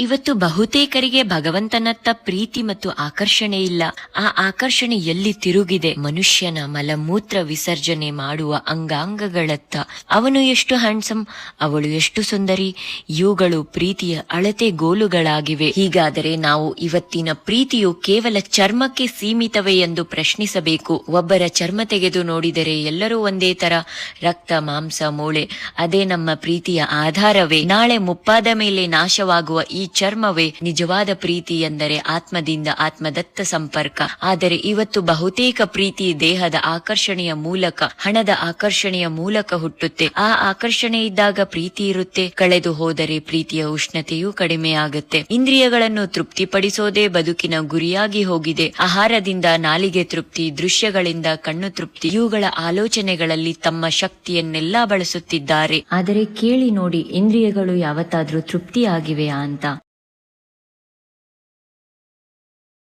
ಇವತ್ತು ಬಹುತೇಕರಿಗೆ ಭಗವಂತನತ್ತ ಪ್ರೀತಿ ಮತ್ತು ಆಕರ್ಷಣೆ ಇಲ್ಲ. ಆ ಆಕರ್ಷಣೆ ಎಲ್ಲಿ ತಿರುಗಿದೆ? ಮನುಷ್ಯನ ಮಲಮೂತ್ರ ವಿಸರ್ಜನೆ ಮಾಡುವ ಅಂಗಾಂಗಗಳತ್ತ. ಅವನು ಎಷ್ಟು ಹ್ಯಾಂಡ್ಸಮ್, ಅವಳು ಎಷ್ಟು ಸುಂದರಿ, ಇವುಗಳು ಪ್ರೀತಿಯ ಅಳತೆಗೋಲುಗಳಾಗಿವೆ. ಹೀಗಾದರೆ ನಾವು ಇವತ್ತಿನ ಪ್ರೀತಿಯು ಕೇವಲ ಚರ್ಮಕ್ಕೆ ಸೀಮಿತವೇ ಎಂದು ಪ್ರಶ್ನಿಸಬೇಕು. ಒಬ್ಬರ ಚರ್ಮ ತೆಗೆದು ನೋಡಿದರೆ ಎಲ್ಲರೂ ಒಂದೇ ತರ, ರಕ್ತ ಮಾಂಸ ಮೂಳೆ, ಅದೇ ನಮ್ಮ ಪ್ರೀತಿಯ ಆಧಾರವೇ? ನಾಳೆ ಮುಪ್ಪಾದ ಮೇಲೆ ನಾಶವಾಗುವ ಈ ಚರ್ಮವೇ ನಿಜವಾದ ಪ್ರೀತಿ ಎಂದರೆ ಆತ್ಮದಿಂದ ಆತ್ಮದತ್ತ ಸಂಪರ್ಕ. ಆದರೆ ಇವತ್ತು ಬಹುತೇಕ ಪ್ರೀತಿ ದೇಹದ ಆಕರ್ಷಣೆಯ ಮೂಲಕ, ಹಣದ ಆಕರ್ಷಣೆಯ ಮೂಲಕ ಹುಟ್ಟುತ್ತೆ. ಆ ಆಕರ್ಷಣೆ ಇದ್ದಾಗ ಪ್ರೀತಿ ಇರುತ್ತೆ, ಕಳೆದು ಹೋದರೆ ಪ್ರೀತಿಯ ಉಷ್ಣತೆಯೂ ಕಡಿಮೆಯಾಗುತ್ತೆ. ಇಂದ್ರಿಯಗಳನ್ನು ತೃಪ್ತಿಪಡಿಸೋದೇ ಬದುಕಿನ ಗುರಿಯಾಗಿ ಹೋಗಿದೆ. ಆಹಾರದಿಂದ ನಾಲಿಗೆ ತೃಪ್ತಿ, ದೃಶ್ಯಗಳಿಂದ ಕಣ್ಣು ತೃಪ್ತಿ, ಇವುಗಳ ಆಲೋಚನೆಗಳಲ್ಲಿ ತಮ್ಮ ಶಕ್ತಿಯನ್ನೆಲ್ಲಾ ಬಳಸುತ್ತಿದ್ದಾರೆ. ಆದರೆ ಕೇಳಿ ನೋಡಿ, ಇಂದ್ರಿಯಗಳು ಯಾವತ್ತಾದ್ರೂ ತೃಪ್ತಿಯಾಗಿವೆಯಾ ಅಂತ?